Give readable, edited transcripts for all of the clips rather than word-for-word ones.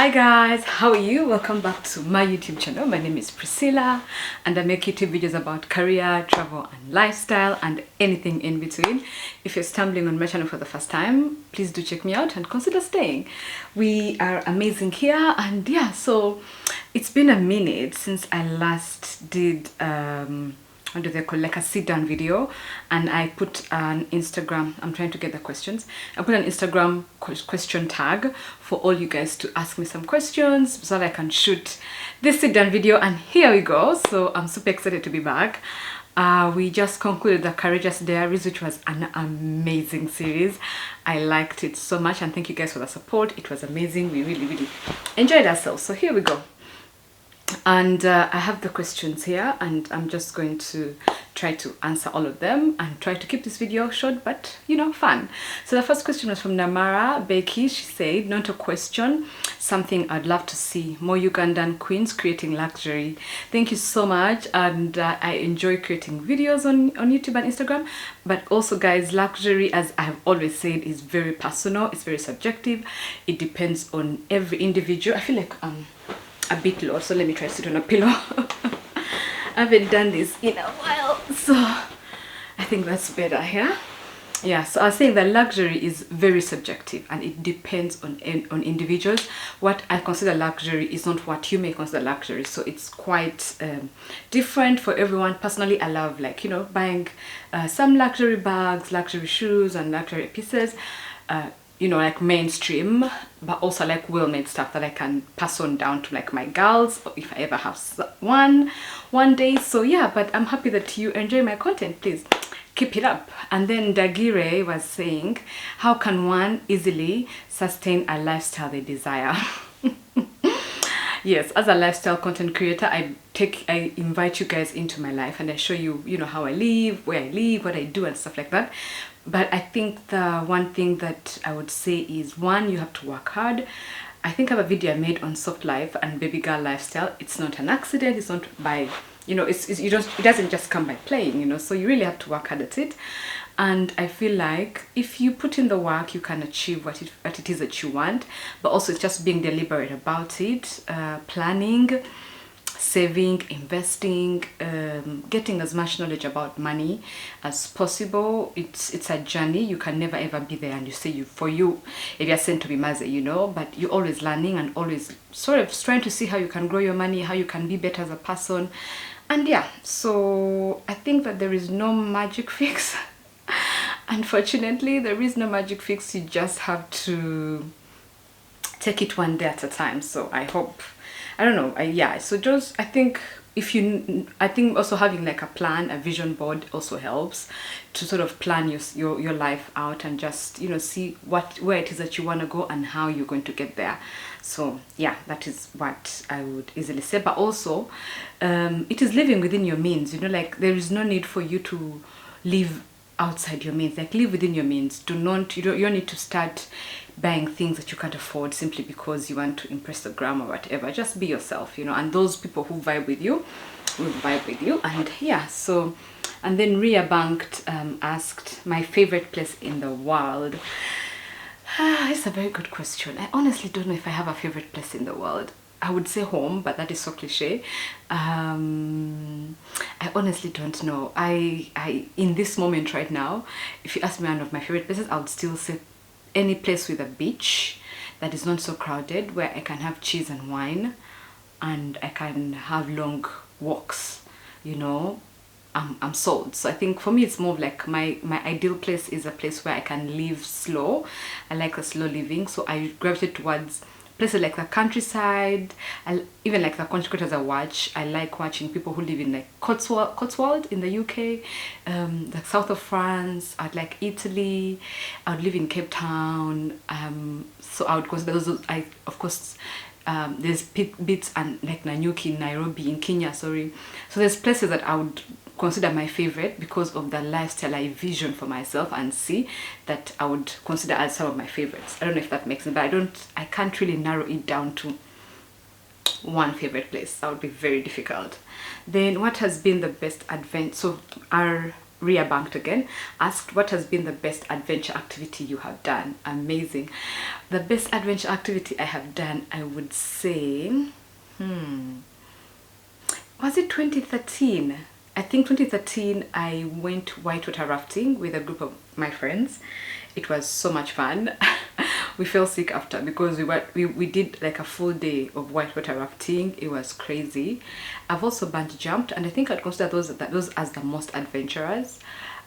Hi guys, how are you? Welcome back to my YouTube channel. My name is Priscilla and I make YouTube videos about career, travel and lifestyle and anything in between. If you're stumbling on my channel for the first time, please do check me out and consider staying. We are amazing here, and yeah, so it's been a minute since I last did what do they call, like a sit down video, and I put an Instagram, I'm trying to get the questions, I put an Instagram question tag for all you guys to ask me some questions so that I can shoot this sit down video, and here we go. So I'm super excited to be back. We just concluded the Courageous Diaries, which was an amazing series. I liked it so much, and thank you guys for the support. It was amazing. We really enjoyed ourselves. So here we go. And I have the questions here, and I'm just going to try to answer all of them and try to keep this video short but, you know, fun. So the first question was from Namara Becky. She said, not a question, something I'd love to see more Ugandan queens creating luxury. Thank you so much. And I enjoy creating videos on YouTube and Instagram, but also guys, luxury, as I've always said, is very personal. It's very subjective. It depends on every individual. I feel like a bit low, so let me try to sit on a pillow. I haven't done this in a while, so I think that's better here. Yeah, so I was saying that luxury is very subjective and it depends on individuals. What I consider luxury is not what you may consider luxury, so it's quite different for everyone. Personally, I love, like, you know, buying some luxury bags, luxury shoes and luxury pieces, you know, like mainstream, but also like well-made stuff that I can pass on down to like my girls, or if I ever have one day. So yeah, but I'm happy that you enjoy my content. Please keep it up. And then Dagire was saying, how can one easily sustain a lifestyle they desire? Yes, as a lifestyle content creator, I invite you guys into my life and I show you, you know, how I live, where I live, what I do and stuff like that. But I think the one thing that I would say is, one, you have to work hard. I think I have a video I made on soft life and baby girl lifestyle. It's not an accident. It's not by, you know, it doesn't just come by playing, you know, so you really have to work hard at it. And I feel like if you put in the work, you can achieve what it is that you want. But also it's just being deliberate about it, planning, saving, investing, getting as much knowledge about money as possible. It's a journey. You can never ever be there and you say if you're sent to be maze, you know, but you're always learning and always sort of trying to see how you can grow your money, how you can be better as a person. And yeah, so I think that there is no magic fix. Unfortunately, there is no magic fix. You just have to take it one day at a time. So I hope, I don't know, yeah, so just, I think also having like a plan, a vision board also helps to sort of plan your life out and just, you know, see where it is that you want to go and how you're going to get there. So yeah, that is what I would easily say. But also it is living within your means, you know, like there is no need for you to live outside your means. Like, live within your means. You don't need to start buying things that you can't afford simply because you want to impress the gram or whatever. Just be yourself, you know, and those people who vibe with you will vibe with you. And yeah, so, and then Ria Banked asked my favorite place in the world. It's a very good question. I honestly don't know if I have a favorite place in the world. I would say home, but that is so cliche. I honestly don't know. I in this moment right now, if you ask me one of my favorite places, I would still say any place with a beach that is not so crowded, where I can have cheese and wine and I can have long walks, you know. I'm sold. So I think for me it's more of like my ideal place is a place where I can live slow. I like the slow living, so I gravitate towards places like the countryside. Even like the content creators I watch, I like watching people who live in like Cotswold in the UK, the south of France. I'd like Italy. I would live in Cape Town. So I would consider those. Of course, there's bits and like Nanyuki in Nairobi in Kenya. Sorry. So there's places that I would consider my favorite because of the lifestyle I vision for myself and see that I would consider as some of my favorites. I don't know if that makes sense, but I can't really narrow it down to one favorite place. That would be very difficult. Then what has been the best adventure? So Ria Banked again asked, what has been the best adventure activity you have done? Amazing. The best adventure activity I have done, I would say, was it 2013? I think 2013 I went whitewater rafting with a group of my friends. It was so much fun. We fell sick after because we did like a full day of whitewater rafting. It was crazy. I've also bungee jumped, and I think I'd consider those as the most adventurous.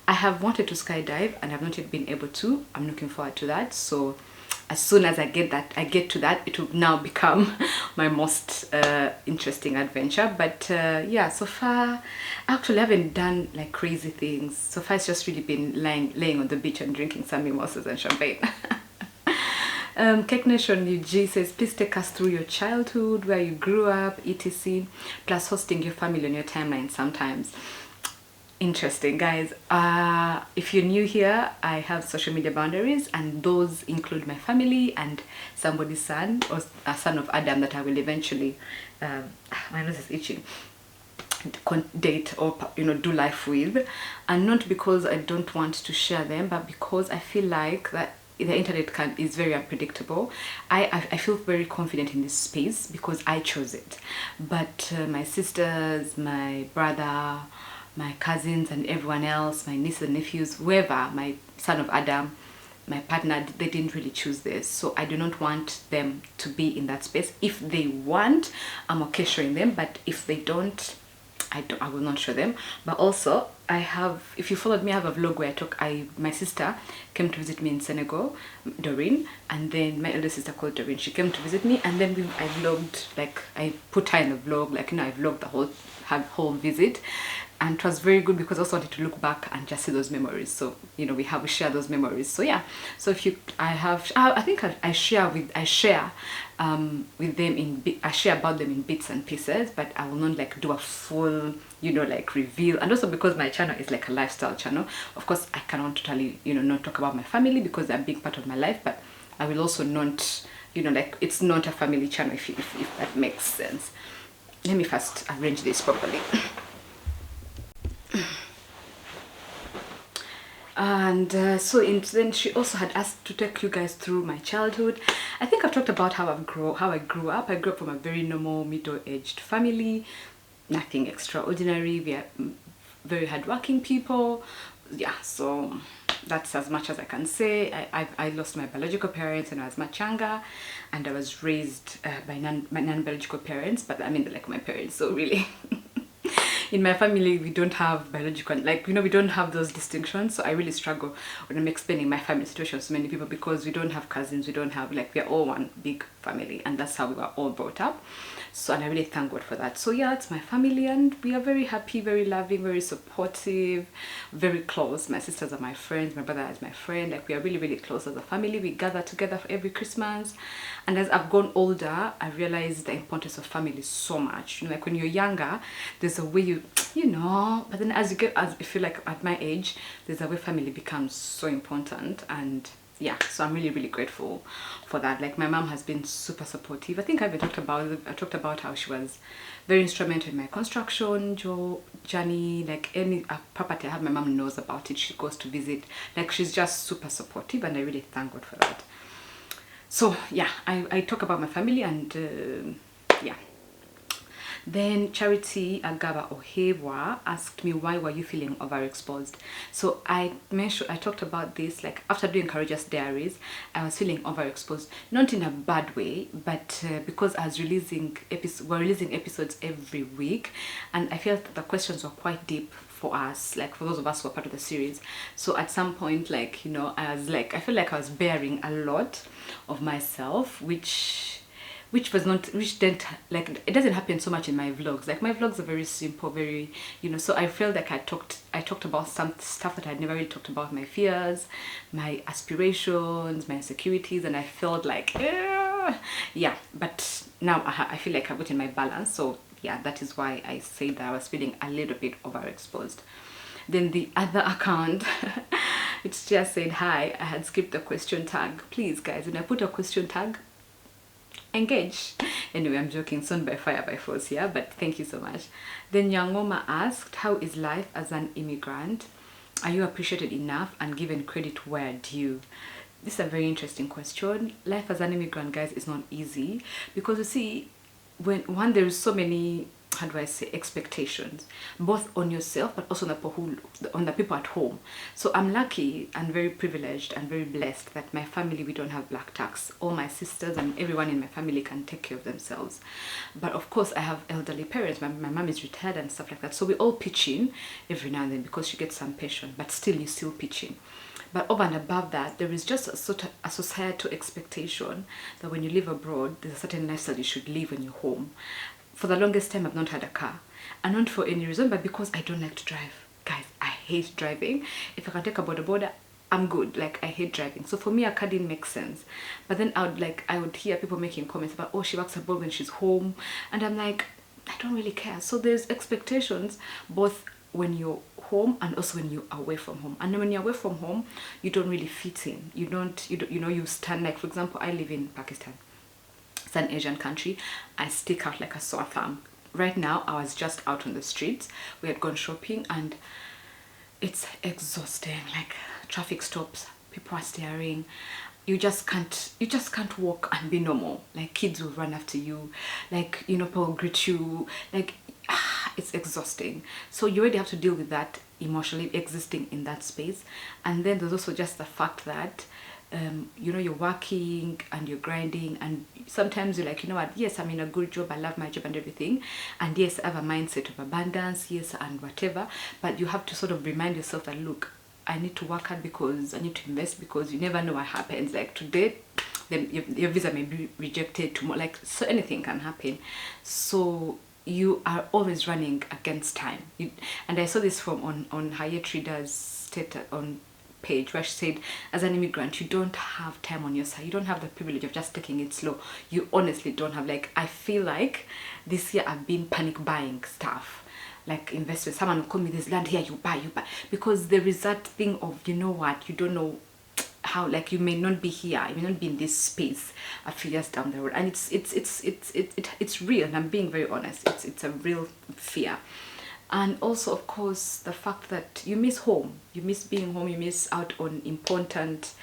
I have wanted to skydive and I've not yet been able to. I'm looking forward to that. So as soon as I get to that, it will now become my most interesting adventure. But yeah, so far actually I haven't done like crazy things. So far it's just really been laying on the beach and drinking some mimosas and champagne. Cake Nation UG says, please take us through your childhood, where you grew up, etc. Plus hosting your family on your timeline sometimes. Interesting, guys. If you're new here, I have social media boundaries, and those include my family and somebody's son, or a son of Adam that I will eventually, my nose is itching, date or do life with. And not because I don't want to share them, but because I feel like that the internet is very unpredictable. I feel very confident in this space because I chose it. But my sisters, my brother, my cousins and everyone else, my nieces and nephews, whoever, my son of Adam, my partner, they didn't really choose this. So I do not want them to be in that space. If they want, I'm okay showing them, but if they don't, I will not show them. But also, I have, if you followed me, I have a vlog where my sister came to visit me in Senegal, Doreen, and then my elder sister called Doreen, she came to visit me, and then I vlogged, like I put her in the vlog, like I vlogged the whole visit. And it was very good because I also wanted to look back and just see those memories. So we share those memories. So yeah, so I think I share with them I share about them in bits and pieces, but I will not like do a full like reveal. And also because my channel is like a lifestyle channel, of course I cannot totally not talk about my family because they're a big part of my life, but I will also not like, it's not a family channel, if that makes sense. Let me first arrange this properly. And then she also had asked to take you guys through my childhood. I think I've talked about how I grew up. I grew up from a very normal middle-aged family, nothing extraordinary. We are very hardworking people. Yeah, so that's as much as I can say. I lost my biological parents when I was much younger, and I was raised by my non-biological parents, but I mean they're like my parents, so really. In my family, we don't have biological, we don't have those distinctions. So I really struggle when I'm explaining my family situation to many people because we don't have cousins, we don't have, we're all one big family, and that's how we were all brought up. So, and I really thank God for that. So yeah, it's my family, and we are very happy, very loving, very supportive, very close. My sisters are my friends, my brother is my friend. Like, we are really, really close as a family. We gather together for every Christmas. And as I've gone older, I realized the importance of family so much. Like when you're younger, there's a way but then as I feel like at my age, there's a way family becomes so important. And yeah, so I'm really, really grateful for that. Like, my mom has been super supportive. I think I talked about how she was very instrumental in my construction journey. Like, any property I have, my mom knows about it. She goes to visit. Like, she's just super supportive, and I really thank God for that. So yeah, I talk about my family, and yeah. Then Charity Agaba Ohewa asked me, why were you feeling overexposed? So I talked about this, like after doing Courageous Diaries, I was feeling overexposed, not in a bad way, but because I was we're releasing episodes every week, and I felt the questions were quite deep for us, like for those of us who are part of the series. So at some point, I feel like I was bearing a lot of myself, which didn't, like, it doesn't happen so much in my vlogs. Like, my vlogs are very simple, very, so I felt like I talked about some stuff that I'd never really talked about, my fears, my aspirations, my insecurities, and I felt like, yeah, but now I feel like I've gotten my balance. So yeah, that is why I say that I was feeling a little bit overexposed. Then the other account, it just said, hi, I had skipped the question tag. Please guys, when I put a question tag, engage. Anyway, I'm joking, son by fire by force here, but thank you so much. Then Yangoma asked, how is life as an immigrant? Are you appreciated enough and given credit where due? This is a very interesting question. Life as an immigrant, guys, is not easy because you see, when there is so many, how do I say, expectations, both on yourself but also on the people at home. So I'm lucky and very privileged and very blessed that my family, we don't have black tax. All my sisters and everyone in my family can take care of themselves. But of course I have elderly parents. My mom is retired and stuff like that. So we all pitch in every now and then because she gets some pension, but still you still pitch in. But over and above that, there is just a societal expectation that when you live abroad, there's a certain lifestyle you should live when you're home. For the longest time, I've not had a car. And not for any reason, but because I don't like to drive. Guys, I hate driving. If I can take a border, I'm good. Like, I hate driving. So for me, a car didn't make sense. But then I would hear people making comments about, oh, she works abroad when she's home. And I'm like, I don't really care. So there's expectations both when you're home and also when you're away from home. And when you're away from home, you don't really fit in. You stand, like, for example, I live in Pakistan. It's an Asian country. I stick out like a sore thumb. Right now, I was just out on the streets. We had gone shopping and it's exhausting. Like, traffic stops, people are staring. You just can't walk and be normal. Like, kids will run after you. Like, people will greet you. Like, it's exhausting. So you already have to deal with that emotionally, existing in that space. And then there's also just the fact that you're working and you're grinding, and sometimes you're like, you know what, yes, I'm in a good job, I love my job and everything, and yes, I have a mindset of abundance, yes, and whatever, but you have to sort of remind yourself that, look, I need to work hard because I need to invest, because you never know what happens. Like today, then your visa may be rejected tomorrow, like, so anything can happen. So you are always running against time. And I saw this from on Hayat Reader's status on page, where she said, as an immigrant, you don't have time on your side. You don't have the privilege of just taking it slow. You honestly don't have. Like, I feel like this year I've been panic buying stuff, like investors. Someone will call me, this land here, you buy, because there is that thing of, you know what, you don't know how, like, you may not be here, you may not be in this space a few years down the road, and it's real, and I'm being very honest. It's a real fear. And also, of course, the fact that you miss home, you miss being home, you miss out on important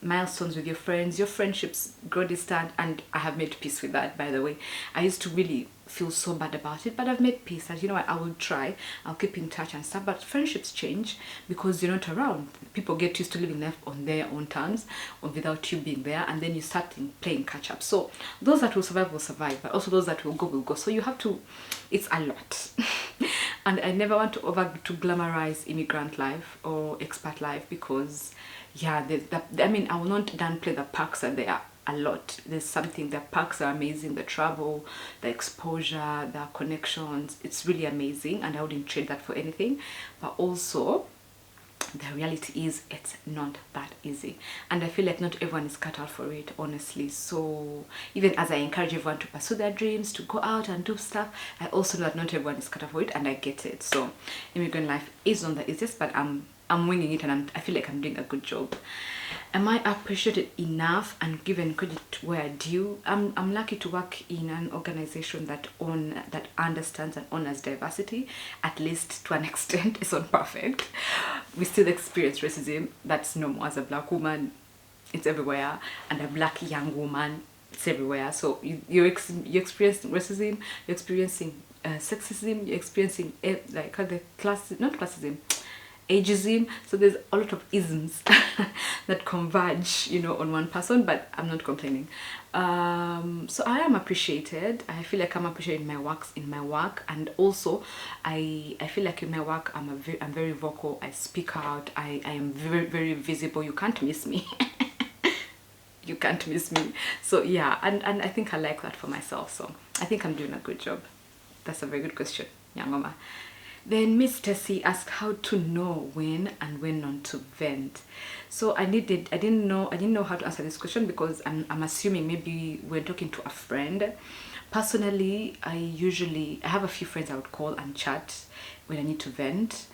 milestones with your friends. Your friendships grow distant, and I have made peace with that, by the way. I used to really feel so bad about it, but I've made peace that, you know what, I will try, I'll keep in touch and stuff. But friendships change because you're not around. People get used to living life on their own terms or without you being there, and then you start playing catch up. So those that will survive, but also those that will go. So you have to, it's a lot. And I never want to glamorize immigrant life or expat life, because yeah, I will not downplay the perks that there are a lot. There's something, the perks are amazing, the travel, the exposure, the connections, it's really amazing, and I wouldn't trade that for anything. But also, the reality is it's not that easy, and I feel like not everyone is cut out for it, honestly. So even as I encourage everyone to pursue their dreams, to go out and do stuff, I also know that not everyone is cut out for it, and I get it. So immigrant life is not the easiest, but I'm winging it, and I feel like I'm doing a good job. Am I appreciated enough and given credit where due? I'm lucky to work in an organization that understands and honors diversity, at least to an extent. It's not perfect. We still experience racism. That's normal. As a black woman, it's everywhere, and a black young woman, it's everywhere. So you're experiencing racism, you're experiencing sexism, you're experiencing ageism. So there's a lot of isms that converge, on one person, but I'm not complaining. So I am appreciated. I feel like I'm appreciated in my work, and also I feel like in my work I'm very vocal. I speak out. I am very, very visible. You can't miss me. You can't miss me. So yeah, and I think I like that for myself. So I think I'm doing a good job. That's a very good question, Nyangoma. Then Miss Tessie asked how to know when and when not to vent. So I didn't know how to answer this question, because I'm assuming maybe we're talking to a friend. Personally, I have a few friends I would call and chat when I need to vent.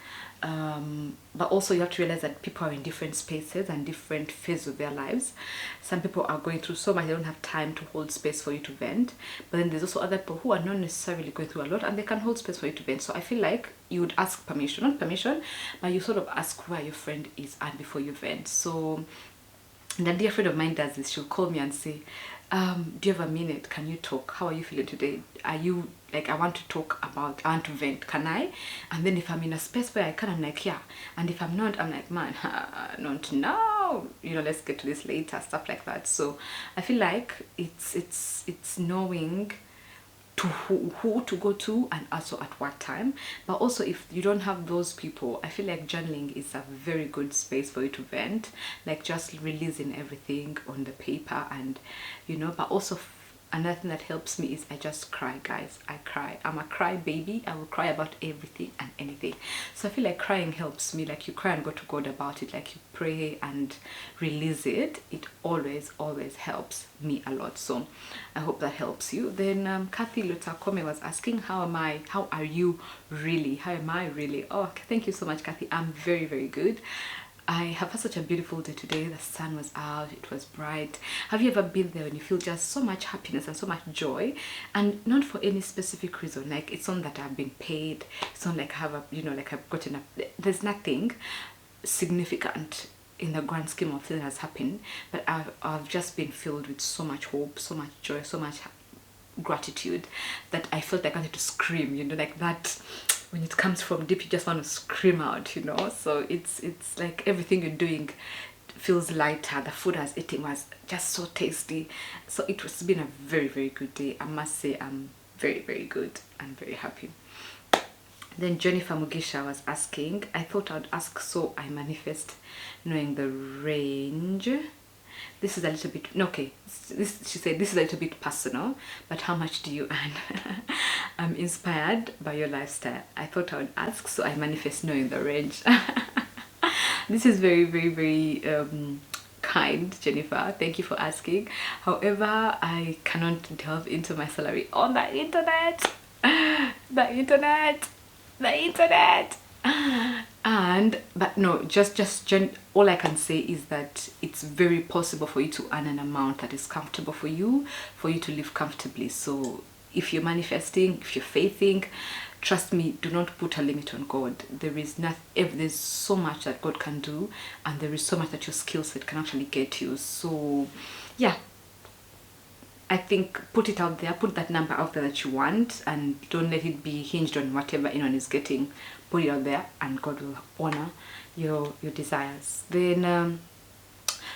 but also you have to realize that people are in different spaces and different phases of their lives. Some people are going through so much they don't have time to hold space for you to vent, but then there's also other people who are not necessarily going through a lot and they can hold space for you to vent. So I feel like you would ask permission, not permission, but you sort of ask where your friend is at before you vent. So and a dear friend of mine does this. She'll call me and say, do you have a minute? Can you talk? How are you feeling today? Are you like, I want to vent, can I? And then if I'm in a space where I can, I'm like, yeah. And if I'm not, I'm like, man, not now, you know, let's get to this later, stuff like that. So I feel like it's knowing to who to go to and also at what time. But also if you don't have those people, I feel like journaling is a very good space for you to vent, like just releasing everything on the paper. And you know, but also another thing that helps me is I just cry, guys. I cry. I'm a cry baby. I will cry about everything and anything. So I feel like crying helps me. Like you cry and go to God about it, like you pray and release it. It always helps me a lot. So I hope that helps you. Then Kathy Lutakome was asking, how are you really? How am I really? Oh, thank you so much, Kathy. I'm very good. I have had such a beautiful day today. The sun was out, it was bright. Have you ever been there when you feel just so much happiness and so much joy, and not for any specific reason? Like it's not that I've been paid, it's not like I have a, you know, like I've gotten a, there's nothing significant in the grand scheme of things that has happened, but I've just been filled with so much hope, so much joy, so much gratitude that I felt like I wanted to scream, you know, like that. When it comes from deep, you just want to scream out, you know. So it's like everything you're doing feels lighter. The food I was eating was just so tasty. So it was been a very good day. I must say I'm very good and very happy. Then Jennifer Mugisha was asking, I thought I'd ask, so I manifest knowing the range. This is a little bit, okay, she said this is a little bit personal, but how much do you earn? I'm inspired by your lifestyle. I thought I would ask, so I manifest knowing the range. This is very kind, Jennifer. Thank you for asking. However, I cannot delve into my salary on the internet. The internet. But no, all I can say is that it's very possible for you to earn an amount that is comfortable for you to live comfortably. So if you're manifesting, if you're faithing, trust me, do not put a limit on God. There's so much that God can do, and there is so much that your skill set can actually get you. So yeah, I think put it out there, put that number out there that you want, and don't let it be hinged on whatever anyone is getting. Put it out there and God will honor your desires. Then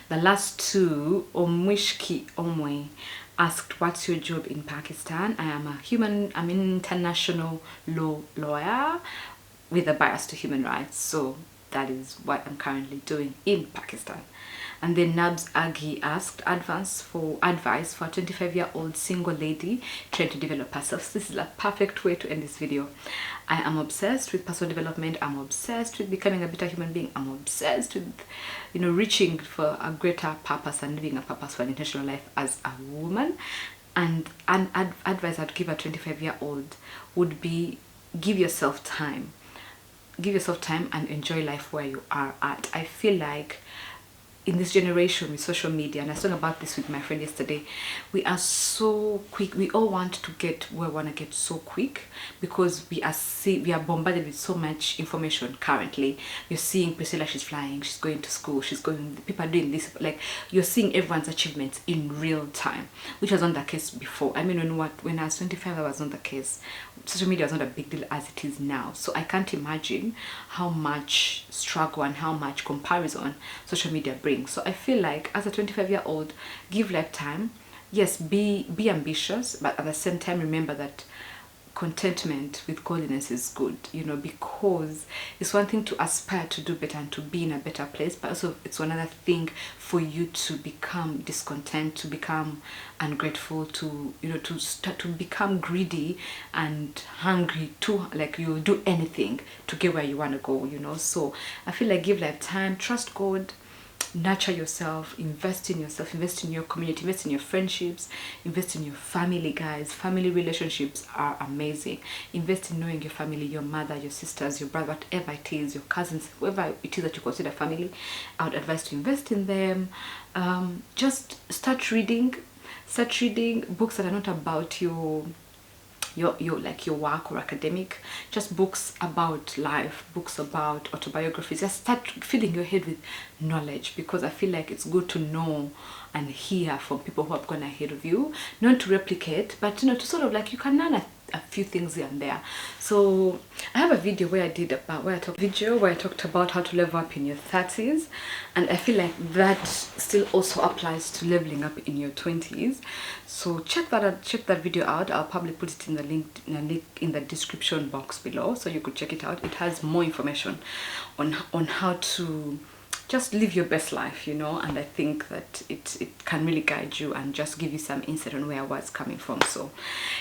the last two, Omwishki Omwe asked, what's your job in Pakistan? I'm an international law lawyer with a bias to human rights. So that is what I'm currently doing in Pakistan. And then Nabs Agi asked advice for a 25-year-old single lady trying to develop herself. This is a perfect way to end this video. I am obsessed with personal development. I'm obsessed with becoming a better human being. I'm obsessed with, you know, reaching for a greater purpose and living a purposeful and intentional life as a woman. And advice I'd give a 25-year-old would be, give yourself time. Give yourself time and enjoy life where you are at. I feel like in this generation with social media, and I was talking about this with my friend yesterday, we are so quick. We all want to get where we want to get so quick because we are bombarded with so much information currently. You're seeing Priscilla, she's flying, she's going to school, people are doing this. Like, you're seeing everyone's achievements in real time, which was not the case before. I mean, when I was 25, that was not the case. Social media was not a big deal as it is now. So I can't imagine how much struggle and how much comparison social media brings. So I feel like as a 25-year-old, give life time. Yes, be ambitious, but at the same time remember that contentment with godliness is good, you know, because it's one thing to aspire to do better and to be in a better place, but also it's another thing for you to become discontent, to become ungrateful, to, you know, to start to become greedy and hungry, to like you do anything to get where you want to go, you know. So I feel like give life time, trust God, nurture yourself, invest in yourself, invest in your community, invest in your friendships, invest in your family, guys. Family relationships are amazing. Invest in knowing your family, your mother, your sisters, your brother, whatever it is, your cousins, whoever it is that you consider family. I would advise to invest in them. Just start reading books that are not about your like your work or academic, just books about life, books about autobiographies. Just start filling your head with knowledge, because I feel like it's good to know and hear from people who have gone ahead of you, not to replicate, but to sort of like, you can learn a few things here and there. So I have a video where I talked about how to level up in your 30s, and I feel like that still also applies to leveling up in your 20s. So check that video out. I'll probably put it in the link in the description box below, so you could check it out. It has more information on how to just live your best life, and I think that it can really guide you and just give you some insight on where I was coming from. So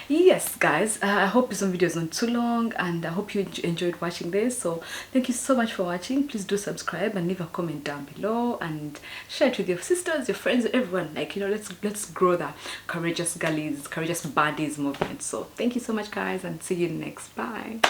yes, guys, I hope this video is not too long, and I hope you enjoyed watching this. So thank you so much for watching. Please do subscribe and leave a comment down below, and share it with your sisters, your friends, everyone. Like, let's grow the courageous girlies, courageous baddies movement. So thank you so much, guys, and see you next. Bye.